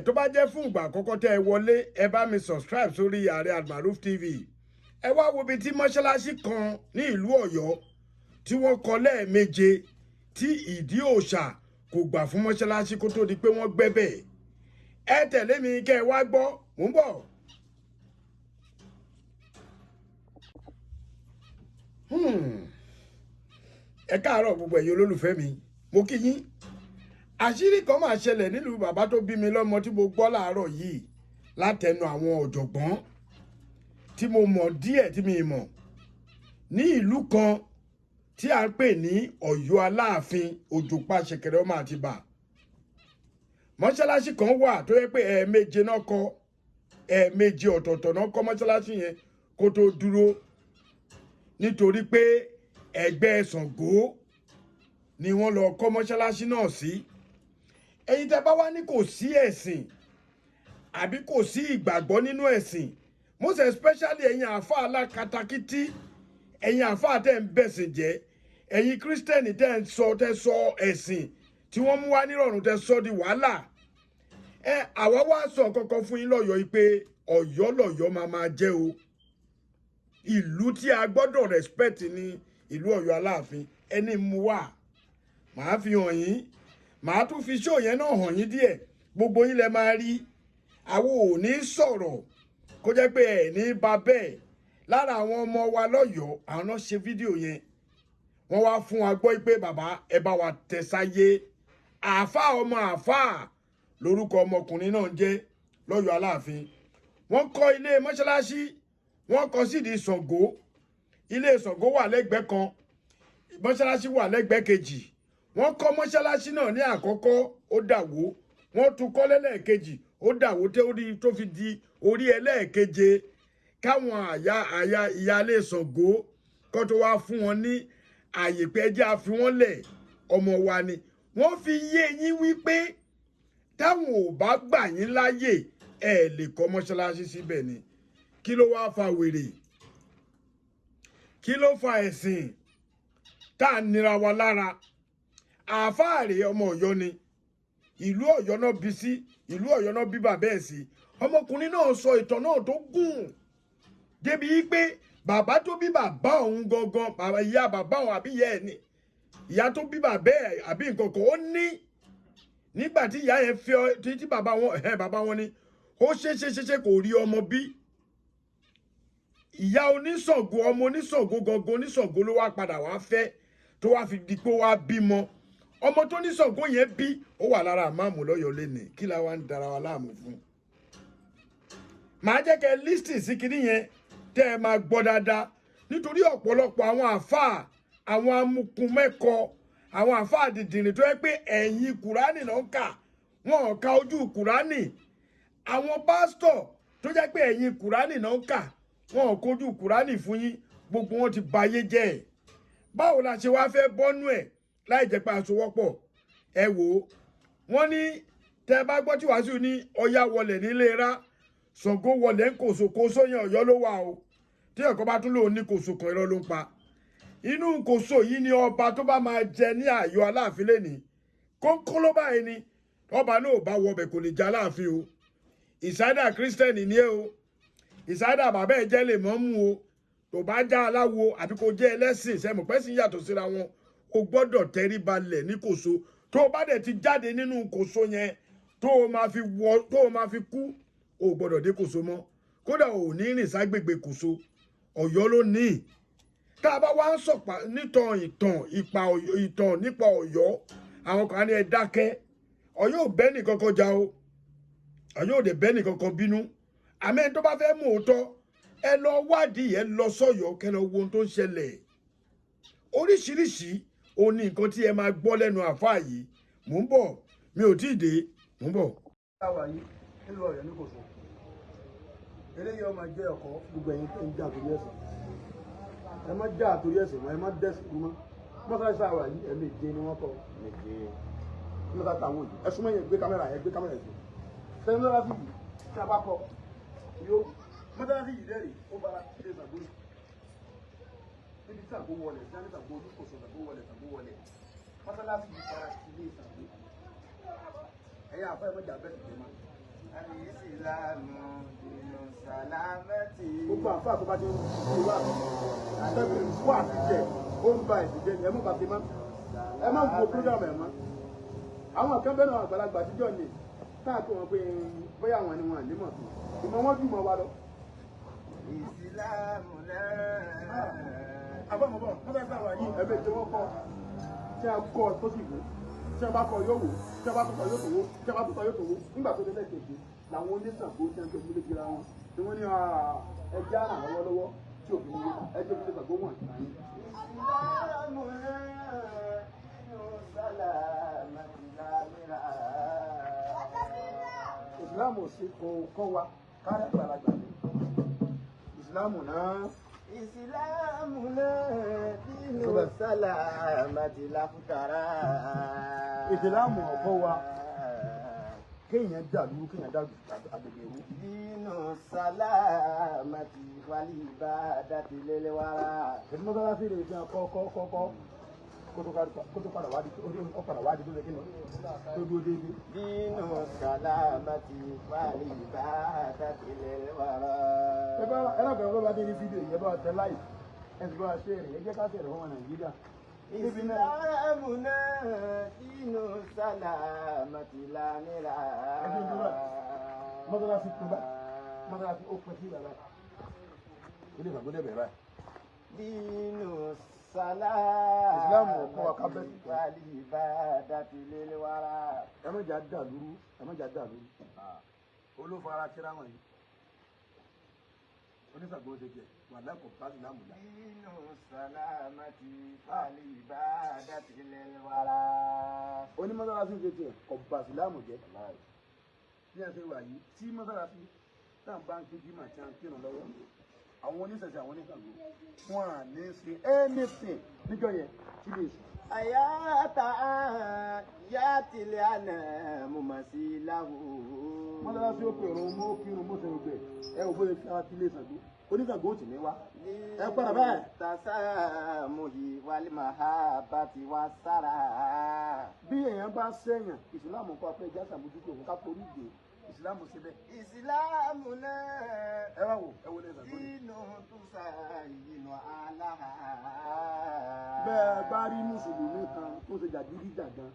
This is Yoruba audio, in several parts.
tó bá jẹ́ fún ìgbà àkọ́kọ́ tẹ́ ẹ wọlé ẹ bá mi subscribe sórí Ààrẹ Almaroof TV. Ẹ wá wo ibi tí mọ́ṣáláṣí kan ní ìlú Ọ̀yọ́ tí wọ́n kọ́ lẹ́ẹ̀méje tí ìdí òòṣà kò gbà fún mọ́ṣáláṣí kó tó di pé wọ́n gbẹ́bẹ̀. Ẹ tẹ̀lé mi kẹ́ ẹ wá gbọ́, mò ń bọ̀. Ẹ káàárọ̀ gbogbo ẹ̀yin olólùfẹ́ mi, mo kí yín. Àṣírí kan máa ṣẹlẹ̀ nílùú bàbá tó bí mi lọ́mọ tí mo gbọ́ láàárọ̀ yìí látẹnu àwọn ọ̀jọ̀gbọ́n tí mo mọ̀ díẹ̀ tí mi mọ̀ ní ìlú kan tí a ń pè ní Ọ̀yọ́ Aláàfin Òjòpá ṣẹ̀kẹ̀rẹ̀ ọmọ Àtìbà. Mọ́ṣáláṣí kan wà tó yẹ pé ẹ̀ẹ̀méje náà kọ́, ẹ̀ẹ̀méje ọ̀tọ̀ọ̀tọ̀ náà kọ́ mọ́ṣáláṣí yẹn kó tó dúró nítorí pé ẹgbẹ́ Sango ni wọ́n lọ kọ́ mọ́ṣáláṣí náà sí. Ẹ̀yin tẹ́ bá wá ní kò sí ẹ̀sìn àbí kò sí ìgbàgbọ́ nínú ẹ̀sìn, most especially ẹ̀yin àáfàá alákatakítí, ẹ̀yin àáfàá tẹ́ ń bẹ̀sìn jẹ́, ẹ̀yin kírísítẹ́nì tẹ́ sọ ẹ̀sìn tí wọ́n mú wá nírọ̀rùn tẹ́ sọ di wàhálà. Àwa wá sọ kankan fún yín lọ́yọ̀ọ́ yìí pé Ọ̀yọ́ lọ̀yọ́ máa jẹ́ o. Ìlú tí a gbọ́dọ̀ respect ní ìlú Ọ̀yọ́ Aláàfin. Ẹni mú wá màá fi hàn yín, màá tún fi ṣó yẹn náà hàn yín díẹ̀, gbogbo yín lẹ máa rí. Àwọn ò ní sọ̀rọ̀ kó jẹ́ pé ẹ̀ ní bá bẹ́ẹ̀. Lára àwọn ọmọ wa lọ́yọ̀ọ́ àwọn náà ṣe fídíò yẹn, wọ́n wá fún wa gbọ́ pé bàbá ẹ bá wa tẹ̀ sáyé. Àáfàá ọmọ àáfàá lórúkọ ọmọkùnrin náà jẹ́ lọ́yọ̀ọ́ Aláàfin. Wọ́n kọ́ ilé mọ́ṣáláṣí, wọ́n kọ́ sídìí Sango. Ilé Sango wà lẹ́gbẹ̀ẹ́ kan, mọ́ṣáláṣí wà lẹ́gbẹ̀ẹ́ kejì. Wọ́n kọ́ mọ́ṣáláṣí náà ní àkọ́kọ́ ó dàwó, wọ́n tún kọ́ lẹ́lẹ́ẹ̀kejì ó dàwó tó fi di orí ẹlẹ́ẹ̀keje káwọn ìyáálé Sango kó tó wá fún wọn ní àyè pé ẹjẹ́ àfi wọ́n lẹ̀, ọmọ wa ni. Wọ́n fi yé yín wípé táwọn ò bá gbà yín láyè ẹ lè kọ́ mọ́ṣáláṣí síbẹ̀ ni. Kí ló wá fa wèrè? Kí ló fa ẹ̀sìn tá a nira wa lára? Àáfàá rèé ọmọ Ọ̀yọ́ ni, ìlú Ọ̀yọ́ náà bí sí, ìlú Ọ̀yọ́ náà bí bàbá ẹ̀ sí. Ọmọkùnrin náà sọ ìtàn náà tó gùn débi pé bàbá tó bí bàbá òun gangan, ìyá bàbá òun àbí ìyá ẹ̀ ni, ìyá tó bí bàbá ẹ̀ àbí nǹkan kan ó ní nígbà tí ìyá yẹn fẹ́ tí bàbá wọn ni ó ṣe kò rí ọmọ bí. Ìyá oníṣàngó, ọmọ oníṣàngó gangan, oníṣàngó ló wá padà wá fẹ́ tó wá fi di pé wá bímọ. Ọmọ tó ní Sango yẹn bí ó wà lára àmàmù lọ́yọ̀ọ́ lénìí. Kí la wá ń dara wa láàmú fún? Màá jẹ́ kẹ́ lísítì sí kinní yẹn tẹ́ ẹ máa gbọ́ dáadáa, nítorí ọ̀pọ̀lọpọ̀ àwọn àáfàá, àwọn amukun mẹ́kọ, àwọn àáfàá dìdìrìn tó yẹ pé ẹ̀yìn Kùránì náà ń kà, wọn ò ka ojú Kùránì. Àwọn pásítọ̀ tó jẹ́ pé ẹ̀yìn Kùránì náà ń kà, wọn ò kojú Kùránì fún yín, gbogbo wọn ti bayé jẹ́ ẹ̀. Báwo la ṣe wá fẹ́ bọ́nú ẹ̀ láì jẹ́ pé aṣọwọ́pọ̀? Ẹ wò ó, wọ́n ní tẹ́ bá gbọ́ tí Wàsíù ní Ọya wọlé nílé ra, Sango wọlé ń kòsòkòsò yẹn Ọ̀yọ́ ló wà o. Tí ẹ̀kọ́ bá tún lòun ní kòsò kan, irọ́ ló ń pa. Inú kòsò yìí ni ọba tó bá máa jẹ ní Ọ̀yọ́ Aláàfin lénìí kónkó ló báyìí ni. Ọba náà ò bá wọbẹ̀ kò lè jẹ Aláàfin o. Ìsáídà kírísítẹ́nì ni ẹ o, ìsáídà bàbá ẹ̀ jẹ́ lè mọ́ mú o. Tó bá já aláwo àbí kò jẹ́ ẹlẹ́sìn sẹ́mu pẹ́sìn yàtọ̀ síra wọn, o gbọ́dọ̀ tẹrí balẹ̀ ní kòsó. Tó o bá dẹ̀ ti jáde nínú kòsó yẹn tó o máa fi kú, o gbọ́dọ̀ dé kòsó mọ́. Kódà o ní rìn ságbègbè kòsó, Ọ̀yọ́ ló ní. Tá a bá wá ń sọ̀pá ìtàn nípa Ọ̀yọ́, àwọn kan ní ẹ dákẹ́. Ọ̀yọ́ ò bẹ́ẹ̀ nìkan kan jà o, Ọ̀yọ́ ò dẹ̀ bẹ́ẹ̀ nìkan kan bínú. Àmẹ́ tó bá fẹ́ mú òótọ́, ẹ lọ wádìí, ẹ lọ sọ́yọ́ kẹ́ lọ wo ohun tó ń ṣẹlẹ̀. Oríṣiríṣi ó ní nǹkan tí ẹ máa gbọ́ lẹ́nu àfáà yìí. Mò ń bọ̀, mi ò tí ì dé, mò ń bọ̀. Táwa yìí nílò Ọ̀yọ́ ní kòsó. Eléyìí ọmọ jẹ́ ọkọ̀ gbogbo ẹ̀yin tó ń jà torí ẹ̀sìn. Ẹ má jà torí ẹ̀sìn mọ́, ẹ má dẹ́sìn kú mọ́. Mọ́sálásí àwa yìí ẹ̀ẹ̀méje ni wọ́n kọ́. Nígbà táwọn òjò ẹ súnmọ́ yẹn gbé kámẹ́rà yẹn sí. Sẹ́yìn lọ́la sí yìí tí a bá kọ yóò mọ́sálásí yìí lẹ́rìí ó bára ilé Sango yìí. Níbi tí Sango wọlé, tí a ní Sango olùkóso Sango wọlé. Mọ́sálásí yìí bára ilé Sango. ẹ̀yin àfẹ́ mọ́jà bẹ́ẹ̀ sì máa. Al-Islamu dinu salamati. Gbogbo àfẹ́ àtọ́bá ti ń fi wá àtẹ́bìrì fún àtijẹ́ ó ń ba ìdíjẹ́ ẹ mọ́ bá ti mọ́ ẹ má wo program ẹ̀ mọ́. Àwọn kan bẹ́ẹ̀ náà àgbàlagbà àtijọ́ ni táà kí wọ́n pé bóyá àwọn ni wọn ànímọ̀ tó ìmọ̀ wọn jù mọ́ wa lọ. Ìsìlámù náà. Àbọ̀mọ̀bọ̀ wọ́n fẹ́ fẹ́ wà yìí ẹ̀mí tí wọ́n kọ́ tí a kọ́ tó sì wò tí a bá kọ́ yóò wò tí a bá tún kọ́ yóò tó wò tí a bá tún kọ́ yóò tó wò nígbà tó délẹ̀ kejì làwọn oníṣàgbó tí a ń tẹ̀lé gbéra wọn ni wọ́n ní ẹja ràn wọ́n lọ́wọ́ tí òbí ní ẹjẹ́ fi ṣàgbó wọn àti náà. Ìsìlámù náà nínú salamati lámìrà. Ìsìlámù sì kò kọ́ wa káàdà àgbàlagbà ní ìsìlámù náà. Ìsìlámù náà nínú salamati láfùkàrà. Ìsìlámù ọ̀kọ́ wa kéèyàn dàlú kéèyàn dàlú àgbègbè ìwú. Nínú salamati wàlíbà dátìlélẹ́wàrà. Èdè mọ́sálásí rẹ̀ fi hàn kọ́kọ́ kó tó padà wádìí tó lè kí ni tó dúró déédéé. Nínú salamati wàlíbà dátìlélẹ́wàrà. Ẹ lágbàá bá bá dé ní fídíò yìí ẹ bá tẹ láì ẹ sì bá ṣe rẹ̀ ẹ jẹ́ ká tẹ̀lé fún ọmọ Nàìjíríà. Ìsìlámù náà nínú salamati lámìrà. Mọ́sálásí tó bá mọ́sálásí ó pẹ́ sí bàbá ilé ìgbàgbọ́ dẹ̀ bẹ̀rẹ̀ Nínú Ìsìlámù ọ̀kọ́ wa ká bẹ́ẹ̀ sí. wàlíbà dátìlélẹ́wàrà. ẹ má jà dàlúrú olófò ara kíra wọn yìí oníṣàgbọ́ ṣe jẹ wà lẹ́kọ̀ọ́ bá ìsìlámù dá. Nínú salamati wàlíbà dátìlélẹ́wàrà. Onímọ́sálásí ṣe tiẹ̀ kọ̀ bá ìsìlámù jẹ́ bí a ṣe wà yìí tí mọ́sálásí náà bá ń kéjì mà tí a ń kírun lọ́wọ́ àwọn oníṣẹ̀ṣẹ̀ àwọn oníṣàgbọ́ wọn à ní ṣe anything níjọ́ yẹn tí lè ṣe. Ayata yatile ana mumasilahu. Mọ́sálásí ó pè rún mọ́ kírun mọ́ ṣe gbẹ ẹ ò bóyá fi ara ti lè ṣàgbó oníṣàgbọ́ ò tì ní wá ẹ padà báyìí. Tasamuhi wal mahabbati wasara. Bí èèyàn bá ṣẹ̀yàn ìsìlámù kọ́ pé ìjà sàmójútó òun ká torí ìgbé ìsìlámù síbẹ̀. Ìsìlámù náà. Ẹ wá wò ẹ wọlé ìsàgbó ni. Dínú túnṣà ìyìnà aláha. Bẹ́ẹ̀ bá rí mùsùlùmí kan tó ṣe jàgídíjàgan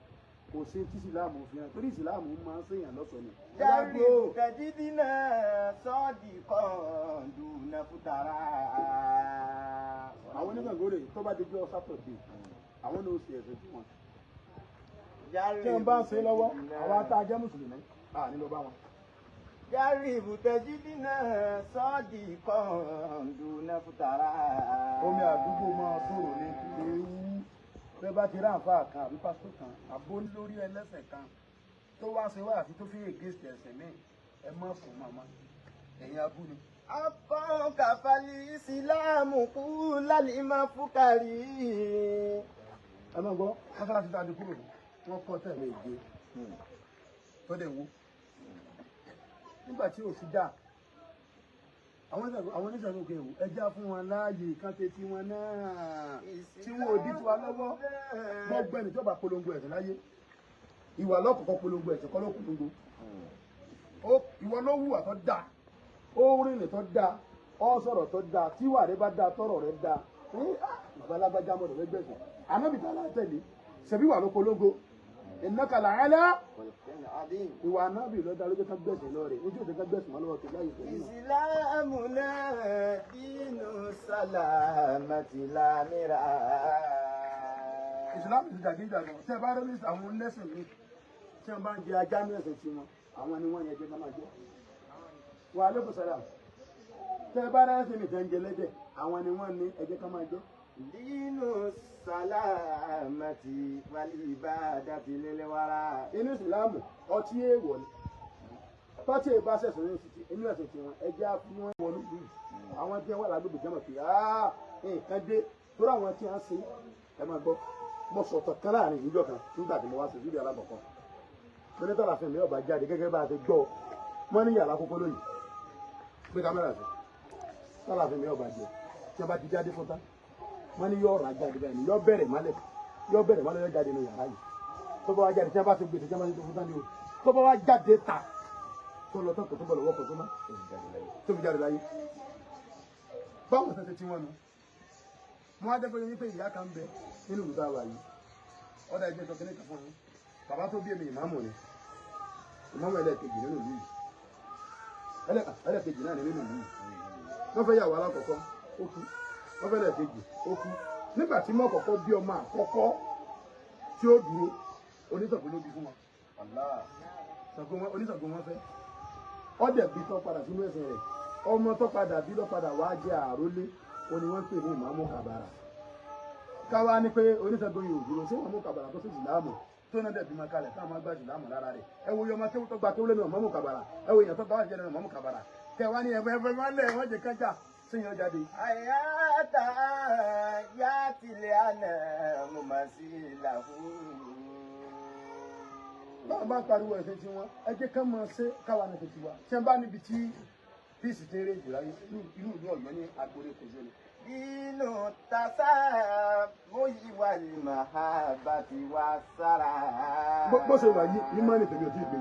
kò sí tí ìsìlámù fi hàn torí ìsìlámù máa ń ṣèyàn lọ́sọ̀ọ́ ni. Járí kẹ̀dídínà sọ́ọ̀dì kan dùnà fútara. Àwọn onígbàgbọ́ rẹ̀ tó bá di jọ́ sátọ̀dé àwọn ló ṣe ẹ̀sìn fún wọn. Tí wọ́n bá ń ṣe lọ́wọ́ àwọn ata jẹ́ mùsùlùmí à nílò bá wọn. Járí kẹ̀dídínà sọ́ọ̀dì kan dùnà fútara. Omi àdúgbò máa sọ̀rọ̀ ní ewu bẹ́ẹ̀ bá ti rí àǹfààní kan àbí pásítọ̀ kan àbó lórí ẹlẹ́sẹ̀ kan tó wá ṣe wá àti tó fi ègèsì ẹ̀sẹ̀ míì ẹ má fún màmá ẹ̀yin abú ni. Afọ́n kàfàlì ìsìlámù kú lálẹ́ máa fúkàrí. Ẹ máa gbọ́ mọ́sálásí tá a di kúrò wọ́n kọ́ tẹ̀lé ìgbé tó dẹ̀ wó nígbà tí ò fi dà àwọn oníṣègùn òkè wò ẹja fún wọn láàyè kan ṣe tí wọn náà tí wọn ò dí tiwa lọ́wọ́ gbọ́gbẹ́ni tó bá polongo ẹ̀sìn láyé ìwà lọ́kọ̀ọ́kọ́ polongo ẹ̀sìn kọ́ ló polongo ìwọ ló wùwà tó dáa ó rìnrìn tó dáa ó sọ̀rọ̀ tó dáa tíwà rẹ bá dáa tọ̀rọ̀ rẹ dáa ìgbàlagbájá mọ̀tò fẹ́ gbẹ̀sìn anábìtà látẹ̀lé ṣẹ̀bí wà ló polongo ìnákàlà ẹ̀lẹ́ ìwà anábì lọ́dá ló jẹ́ ká gbẹ̀sìn lọ rẹ̀ nítorí ká gbẹ̀sìn wọn lọ́wọ́ tó láyé tó nínú. Ìsìlámù náà dínú sálámàtì lámìrà. Ìsìlámù ti jàgídíjàgan tẹ́ bá rí àwọn lẹ́sìn mi tí wọ́n bá ń jẹ ajá ní ẹ̀sìn tí wọn àwọn ni wọ́n yẹ jẹ́ ká máa jẹ́. Wa alaikum salam tẹ́ bá rí ẹ̀sìn mi kan jẹ lẹ́dẹ̀ àwọn ni wọ́n ní ẹ jẹ́ ká máa jẹ́. Dínú sálámàtì wàlíbàdàtì lélẹ́wàrà. Inú ìsìlámù ọtí èèwọ̀ ni tọ́tí èèbá sẹ̀sùn ní ìsìtì inú ẹ̀sìn tí wọn ẹjẹ́ á fi wọn wọnú ìlú àwọn tí wọn wà lágbègbè jẹ́mọ̀ pé nǹkan dé torí àwọn tí wọn ṣe ẹ máa gbọ́ mo sọ̀tọ̀ kan láàrin ìjọ kan nígbà tí mo wá sí ìlú alákọ̀ọ́kọ́ mínísítà Alaffin mi ọba jáde gẹ́gẹ́ bá a ti gbọ́ wọ́n ní yàrá kókó lóyìn pé kámẹ́rà sí Alaffin mi ọba jẹ tí wọ́n bá ti jáde fún tán wọ́n ní yọ ọ̀rọ̀ ajáde bẹ́ẹ̀ ni yọ bẹ̀rẹ̀ mọ́lẹ̀ yọ jáde nínú yàrá yìí tó bá wá jáde tí wọ́n bá ti gbèsè tí wọ́n bá ti tó fún tán ni o tó bá wá jáde ta tó lọ tán kò tó bọ̀ lọ́wọ́ kò tó má tó fi jáde láyé báwọn ṣe ti wọn nu wọn á jẹ́ pé yín pé ìyá kan bẹ nínú ìlú táwa yìí ọ̀dà ẹgbẹ́ sọ kíní kan fún yín bàbá tó bí èmi ìmáàmù ni ìmáàmù ẹlẹ́ẹ̀kejì nínú ìlú yìí ẹlẹ́ẹ̀kejì náà ní nínú ìlú yìí wọ́n fẹ́ yàwó alákọ̀ọ́kọ́ ó kú wọ́n fẹ́ ẹlẹ́ẹ̀kejì ó kú nígbà tí mọ́ kọ̀ọ̀kọ́ bí ọmọ àkọ́kọ́ tí ó dúró oníṣàgbọ́n ló bí fún wọn oníṣàgbọ́n wọn fẹ́ ọdẹ bí tó padà sínú ẹsẹ̀ rẹ̀ ọmọ tó padà bí lọ padà wá jẹ àrólé òní wọ́n pè ní ìmáàmù kàbàrà káwá ní pé oníṣàgbọ́n yóò dúró sí ìmáàmù kàbàrà tó sì ìsìláàmù tó náà dẹ̀ bímọ kalẹ̀ táwọn máa gbà ìsìláàmù lára rẹ̀ ẹ wo yọmọ tó gba tó lẹ́nu ìmáàmù kàbàrà ẹ wo èèyàn tó bá wà jẹ́ lẹ́nu ìmáàmù kàbàrà kẹwàá ní ẹ̀fẹ̀ máa ń lẹ̀ wọ́n jẹ kájà síyan jáde. àyàtà yá tilẹ̀ àná mo máa sí làhùn. báwọn bá pariwo ẹ̀sìn tí wọ́n ẹ jẹ́ ká máa ṣe káwa ní tètè wa tí wọ́n bá níbi tí píìsì ti ń rè jù láyé inú ìlú Ọ̀yọ́ ní agboolé kò sí ni. Inú tasa mo yí wà ní màhábà tí wà sára. bó ṣe wà yìí ìmánì tèmi ò tí ì gbé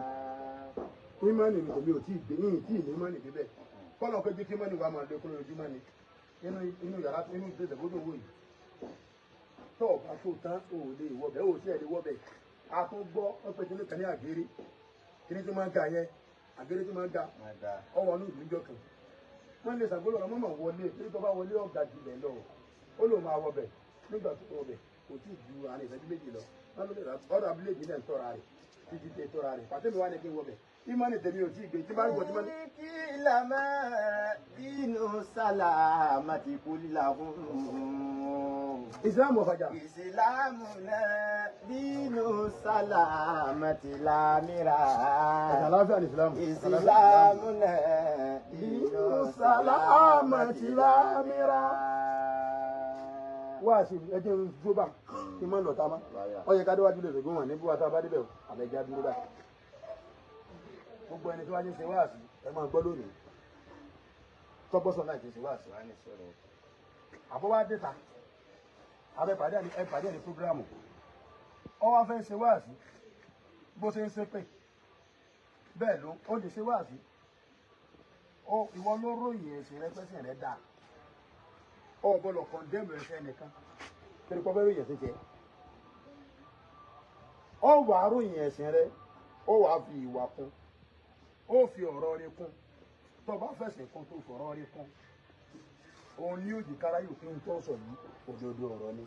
ìmánì tèmi ò tí ì gbé yìí tí ì ní ìmánì débẹ̀ kọ́nà kó jẹ́ kí ìmánì wa máa lé kúrò lójúmọ́ ni inú yàrá inú ìdẹ́sẹ̀ bó dùn wò yìí tó ọ̀pá tó tán ò lè wọbẹ̀ ò tí ẹ̀ lè wọbẹ̀ a tún gbọ́ ọ pé kíní kan ní àgérí kíní tí máa ń ga yẹn àgérí tí máa ń ga ọwọ́ ní ìlú ìjọ kan wọ́n lè ṣàgbọ́n lọ́wọ́ mọ́mọ́ wọlé torí tó bá wọlé ọ̀gá jùlẹ̀ lọ ó lò máa wọbẹ̀ nígbà tó wọbẹ̀ kò tí ì ju àárín ìṣẹ́jú méjì lọ wọ́n ló lè rà ọ̀dọ̀ abúlé ìdílé ń tọ́ra rẹ̀ títí tẹ tọ́ra rẹ̀ pàtẹ́mi wá ní kí n wọbẹ̀ ìmánì tèmi ò tí ì gbé tí bá ń gbọ́ tí bá ní. kí lamá dínú sálámàtì kullahum. ìsìlámù ọ̀fàjà. ìsìlámù náà dínú sálámàtì lámìrà. àlàáfíà ní ìsìlámù. ìsìlámù náà dínú sálámàtì lámìrà. wá sí ẹjẹ dúró bá kí n má lọ tá a má ọ yẹ ká déwájú lè ṣègùn wọn ní bí wàá tá a bá débẹ̀ àbẹjá dúró bá gbogbo ẹni tí wàá ní ṣe wáàsí ẹ máa gbọ́ lónìí tọ́gbọ́sọ̀ náà ti ṣe wáàsí wàá ní sọ̀rọ̀ àbọ̀wá dẹ́ta abẹ́pàdé ẹni prógrámù ọ wá fẹ́ ṣe wáàsí bó ṣe ń ṣe pé bẹ́ẹ̀ ló ó lè ṣe wáàsí ìwọ ló ròyìn ẹ̀sìn rẹ pẹ́sìn rẹ dáa ọ gbọ́dọ̀ kọ̀ndẹ́mù ẹ̀sẹ̀ nìkan torí pọ́ fẹ́ ròyìn ẹ̀sìn jẹ ọ wàá ròyìn ẹ̀sìn rẹ ó wàá fi ìwà kún ó fi ọ̀rọ̀ rẹ kún tó bá fẹsẹ̀ kún tó fọ̀rọ̀ rẹ kún òun ní òjì kára yóò fi ń tó sọ yìí òdodo ọ̀rọ̀ ni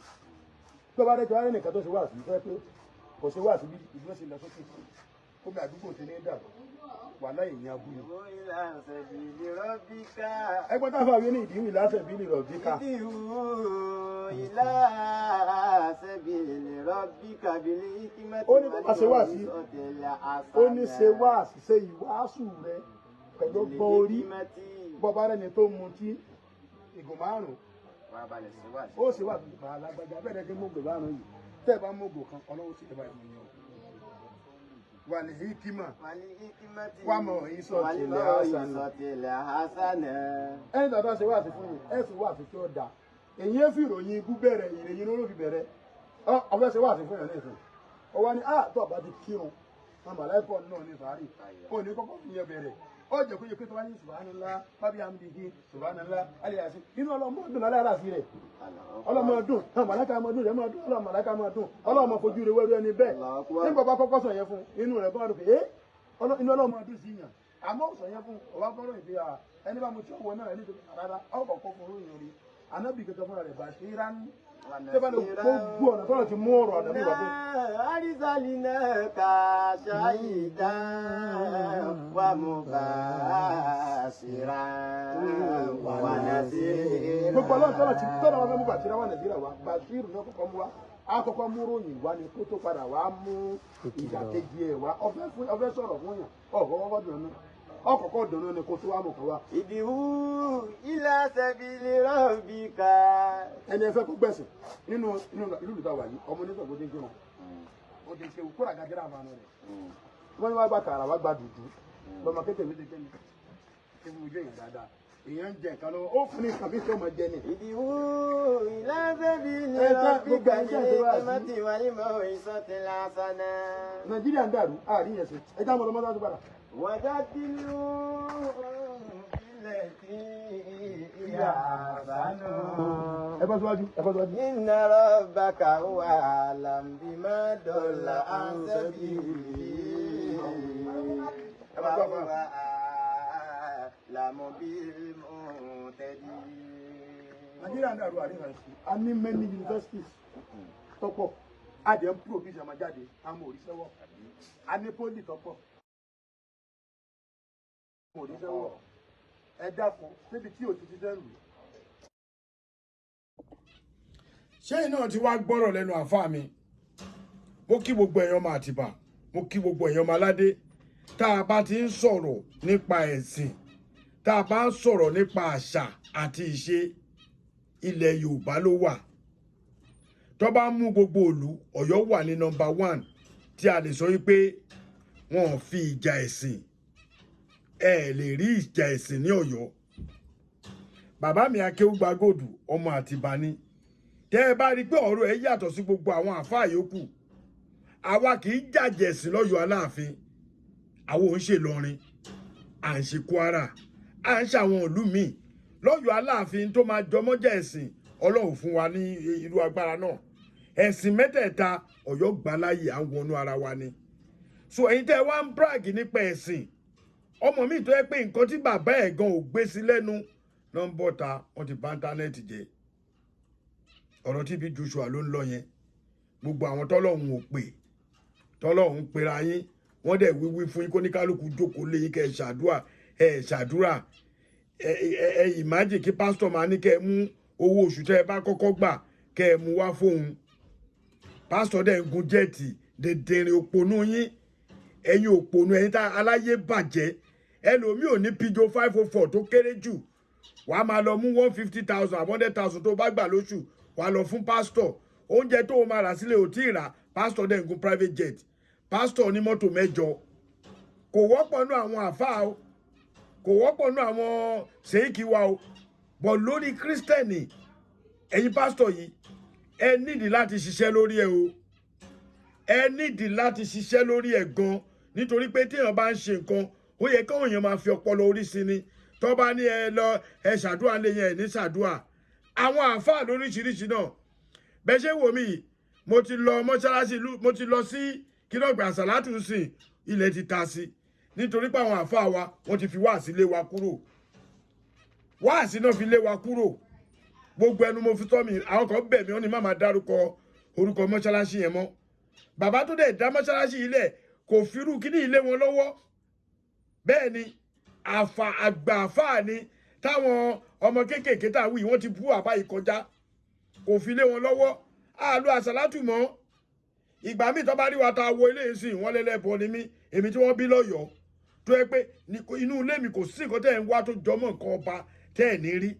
tó bá dẹ́jọ́ arẹ́ nìkan tó ṣe wá sí fẹ́ pé kò ṣe wá sí bí ìdúró sí lọ sókè omi àdúgbò ti ní dàbọ̀ wà láyé ìyẹn abú ni. ẹgbẹ́ táfà wí ní ìdíwù ìlàsẹ̀ bí lè rọ̀bí ká. ìdíwù ìlàsẹ̀ bí lè rọ̀bí ká bí lè kí mẹ́tò. ó ní bàbá ṣe wá sí ó ní ṣe wá sí ṣe ìwàásù rẹ pẹ̀lú ọgbọ́n orí bọ́bá rẹ̀ ni tó mutí ìgò márùn-ún ó sì wà fún alágbájá bẹ́ẹ̀ ni mọ́gò márùn-ún yìí tẹ́ ẹ bá mọ́gò kan ọlọ́wọ́ sì tẹ́bà ìmọ̀ yẹn wà ní hikima wà mọ̀ ìsọ̀tìlẹ̀ hasana ẹni tàbí ṣe wà sí fún mi ẹ sì wà sí tí ó da èyí ẹ fi ìròyìn ibú bẹ̀rẹ̀ ìròyìn ló fi bẹ̀rẹ̀ ọfẹ́ ṣe wà sí fún yẹn ní ìsìn ọwọ́ ni tó ọba ti kírun àmàlẹ́kọ̀ọ́ náà ní sàárì ó ní kọ́kọ́ fi yẹn bẹ̀rẹ̀ ó jẹ́ kó yẹ pé tó wá ní subhanallah fábí amdihi subhanallah aliyasi inú ọlọ́mọ dùn lálẹ́ àràsí rẹ̀ ọlọ́mọ dùn màláìka máa dùn rẹ̀ máa dùn ọlọ́mọ màláìka máa dùn ọlọ́mọ fojú rẹ̀ wẹ́rú ẹni bẹ́ẹ̀ nígbà bá kọ́kọ́ sọ yẹn fún inú rẹ̀ gbọ́dọ̀ pé inú ọlọ́mọ dùn sí yàn àmọ́ sọ yẹn fún ọwá gbọ́dọ̀ ìdí ẹni bá mo tí ọwọ́ náà ẹni tó rárá ọkọ̀ kọ́ fún orí yẹn anábì kẹta fúnra rẹ̀ bá ṣe é rán tẹ́bàlẹ̀ gbogbo ọ̀nà tọ́lọ̀ ti mú ọ̀rọ̀ àdàbí wà fún. àrísàlì náà kà ṣáyìdá wà mú bá a ṣìra wà nàìjíríà. gbogbo ọlọ́run tọ́lọ̀ ti tọ́lọ̀ wọn fẹ́ mú bàṣírà wà nàìjíríà wa bàṣírù náà kọ́kọ́ mú wa àkọ́kọ́ mú ròyìn wá ni kó tó padà wá mú ìdàkejì ẹ̀ wá ọfẹ́ sọ̀rọ̀ fún yàn ọ̀kọ́kọ́ dùnú ọkọ̀kọ́ dùnú ni kó tó wá mọ̀ kọ́ wa. ìdìhú ila sabili rabbika. ẹni ẹ fẹ́ kó gbẹ̀sìn nínú ìlú ìta wà yìí ọmọ oníṣòwò tó ń jẹun ó ti ṣe kóra gàdúrà àmàlà rẹ̀ wọ́n ní wá gba kàrà wá gba dùdú lọ́mọ kékeré mi ti kẹ́ni ṣé fún ojú èèyàn dáadáa èèyàn ń jẹ nǹkan lọ́wọ́ ó fún ní nǹkan bí tó máa jẹ ni. ìdìbò ìlàsẹ̀bí ni rọ́bìkà ní ẹ̀mọ́tì wà ní mọ́ ìsọ̀tì lásánà. nàìjíríà ń dàrú àárín yẹn sí ẹja mọ̀ lọ́mọdé padà. wàjà tìlú ilẹ̀ tí ìyá àbánú. ẹ bọ́ síwájú ẹ bọ́ síwájú. inna rabbaka huwa a'lam bima dalla an sabili. Nàìjíríà ń dàrú àárín yẹn sí a ní many universities tọ́pọ̀ a dẹ̀ ń produce ọmọ jáde àmọ́ òrìṣẹ́wọ̀ a ní poli tọ́pọ̀ àmọ́ òrìṣẹ́wọ̀ ẹ dákun níbi tí òtítí dẹ́rù. ṣé iná ti wá gbọ́rọ̀ lẹ́nu àfáà mi mo kí gbogbo èèyàn máa Àtìbà mo kí gbogbo èèyàn máa Aládé tá a bá ti ń sọ̀rọ̀ nípa ẹ̀sìn tá a bá ń sọ̀rọ̀ nípa àṣà àti ìṣe ilẹ̀ Yorùbá ló wà tó bá mú gbogbo ìlú Ọ̀yọ́ wà ní nọ́mbà 1 tí a lè sọ wípé wọn ò fi ìjà ẹ̀sìn ẹ lè rí ìjà ẹ̀sìn ní Ọ̀yọ́ bàbá mi Akéwúgbàgòdù ọmọ Àtìbà ni tẹ́ ẹ bá rí pé ọ̀rọ̀ ẹ yàtọ̀ sí gbogbo àwọn àfáà yòókù àwa kì í jàjẹ̀sìn lọ́yọ̀ Aláàfin àwọn ò ń ṣe Ìlọrin à ń ṣe Kwara à ń ṣe àwọn ìlú míì lọ́yọ̀ Aláàfin tó máa jọmọ́jà ẹ̀sìn Ọlọ́run fún wa ní irú agbára náà ẹ̀sìn mẹ́tẹ̀ẹ̀ta Ọ̀yọ́ gbà láyè à ń wọnú ara wa ni so ẹ̀yin tẹ́ wá ń brag nípa ẹ̀sìn ọmọ mi tó yẹ pé nǹkan tí bàbá ẹ̀ gan ò gbé sí lẹ́nu nọ́mbọ̀ta wọ́n ti bá íńtánẹ́ẹ̀tì jẹ́ ọ̀rọ̀ tí bí Joshua ló ń lọ yẹn gbogbo àwọn tọ́lọ́hun ò pè tọ́lọ́hun pera yín wọ́n dẹ̀ wíwí fún yín kó ní kálukú jókòó lé yín kẹ́ ẹ ṣàdúrà ẹ ìmájì kí pásítọ̀ máa ní kẹ́ ẹ mú owó oṣù tẹ́ ẹ bá kọ́kọ́ gbà kẹ́ ẹ mú wá fóun pásítọ̀ dẹ̀ ń gun jẹ́ẹ̀tì dèdèrè òpònú yín ẹ̀yin òpònú ẹ̀yin tá aláyé bàjẹ́ ẹlòmíì ò ní píjọ 504 tó kéré jù wàá máa lọ mú 150,000 100,000 tó bá gbà lóṣù wàá lọ fún pásítọ̀ oúnjẹ tó o máa rà sílẹ̀ ò tí ì rà pásítọ̀ dẹ̀ ń gun private jet pásítọ̀ ní mọ́tò 8 kò wọ́pọ̀ nú àwọn àfáà o kò wọ́pọ̀ nú àwọn sèékì wa o bọ̀ lórí kírísítẹ́nì ẹ̀yin pásítọ̀ yìí ẹ nídìí láti ṣiṣẹ́ lórí ẹ o ẹ nídìí láti ṣiṣẹ́ lórí ẹ gan nítorí pé téèyàn bá ń ṣe nǹkan ó yẹ káwọn èèyàn máa fi ọpọlọ orí sí ni tó bá ní ẹ lọ ẹ ṣàdúrà lè yẹn ẹ ní ṣàdúrà àwọn àáfàá lóríṣiríṣi náà bẹ́ẹ̀ ṣe wò mí mo ti lọ mọ́ṣáláṣí mo ti lọ sí kílọ̀gbà àsàlátù sìn ilẹ̀ ti ta sí nítorí pé àwọn àáfàá wa wọ́n ti fi wáàsí lé wa kúrò wáàsí náà fi lé wa kúrò gbogbo ẹnu mo fi tọ́ mi àwọn kan bẹ̀ mí wọ́n ní má máa dárúkọ orúkọ mọ́ṣáláṣí yẹn mọ́ bàbá tó dẹ̀ dá mọ́ṣáláṣí ilẹ̀ kò firú kíní ilé wọn lọ́wọ́ bẹ́ẹ̀ ni àgbà àfáà ni táwọn ọmọ kéékèèké tá a wí wọ́n ti bú àbá yìí kọjá kò fi lé wọn lọ́wọ́ àlọ́ àsàlátù mọ́ ìgbà míì tó bá rí wa ta wo ilé ìsìn wọn lẹ́lẹ́bọ ni mí èmi tí wọ́n bí lọ́yọ̀ọ́ tó yẹ pé inú ilé mi kò sí nǹkan tẹ́ ẹ̀ ń wá tó jọmọ́ nǹkan ọba tẹ́ ẹ̀ ní rí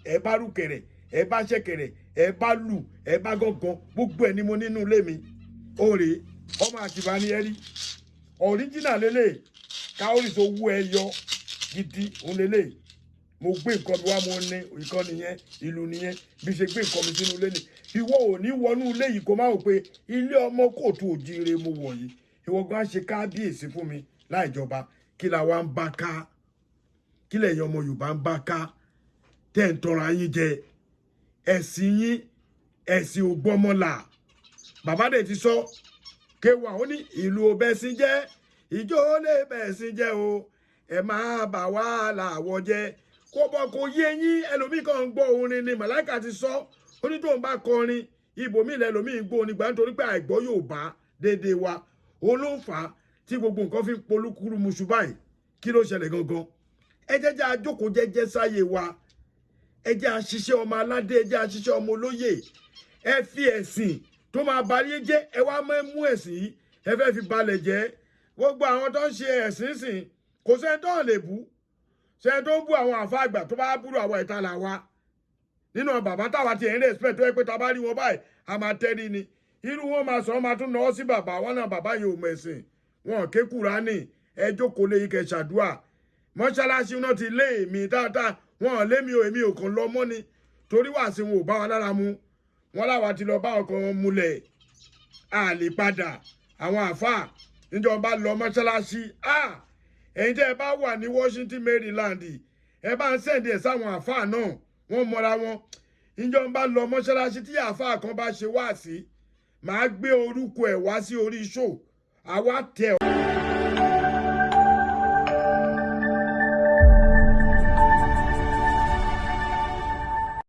ẹ bá rúkẹ̀rẹ̀ ẹ bá ṣẹ̀kẹ̀rẹ̀ ẹ bá lù ẹ bá gángan gbogbo ẹ̀ ni mo nínú ilé mi òrè ọmọ Àtìbà ni ẹ rí ọ̀ríjìnà lélẹ̀ káórì tó wú ẹ yọ gidi òun lélẹ̀ mo gbé nǹkan mi wá mo ní ìkan nìyẹn ìlú nìyẹn bí ṣe gbé nǹkan mi sínú ilé ni ìwọ ò ní wọnú ilé yìí kó má wò pé ilé ọmọ kóòtù òjíire mo wọ̀ yìí ìwọ gan ṣe kábíyèsí fún mi láìjọba kí la wá ń bá ká kí lẹ̀yin ọmọ Yorùbá ń bá ká tẹ́ ń tọrọ yín jẹ ẹ̀sìn yín ẹ̀sìn ògbọ́mọlà bàbá dẹ̀ ti sọ kéwà ó ní ìlú òbẹ̀sìn jẹ́ ìjó lè bẹ̀sìn jẹ́ o ẹ máa bà wá làwọ̀ jẹ́ kó bọ́ kó yé yín ẹlòmíì kan ń gbọ́ orin ni màláìka ti sọ ó ní tóun bá kọrin ibòmíì lẹ́lòmíì ń gbọ́ onígbà nítorí pé àìgbọ́ Yorùbá déédéé wa òun ló ń fà á tí gbogbo nǹkan fi ń polúkúrú muṣu báyìí kí ló ṣẹlẹ̀ gangan ẹ jẹ́ jẹ́ àjókòó jẹ́jẹ́ sáyé wa ẹ jẹ́ àṣìṣe ọmọ aládé ẹ jẹ́ àṣìṣe ọmọ olóyè ẹ fi ẹ̀sìn tó máa balẹ̀ jẹ́ ẹ wá mú ẹ̀sìn yìí ẹ fẹ́ fi balẹ̀ jẹ́ gbogbo àwọn tó ń ṣe ẹ̀sìn sìn kò sẹ́ni tó lè bú sẹ́ni tó ń bú àwọn àfa àgbà tó bá búrò àwọn ìta là wa nínú bàbá táwa ti ẹ̀rín respect tó yẹ pé tá a bá rí wọn báyìí a máa tẹ́rí ni irú wọn máa sọ wọn máa tún náwó sí bàbá wọn náà bàbá yìí ò mọ ẹ̀sìn wọn ké Kùránì ẹ jókòó lé yìí kẹ́ ṣàdúà mọ́ṣáláṣí náà ti lé èmi dáadáa wọn lé mi ò èmi ò kàn lọ mọ́ ni torí wàásù wọn ò bá wa lára mu wọn láwa ti lọ bá ọkàn múlẹ̀ a lè padà àwọn àáfàá níjọba lọ mọ́ṣáláṣí ẹ̀yin tẹ́ ẹ bá wà ní Washington Maryland ẹ bá ń sẹ̀ǹdì ẹ̀ sáwọn àáfàá náà wọ́n mọra wọn níjọba lọ mọ́ṣáláṣí tí àáfàá kan bá ṣe wáàsí màá gbé orúkọ ẹ̀ wá sí orí show àwa tẹ̀ ọ́.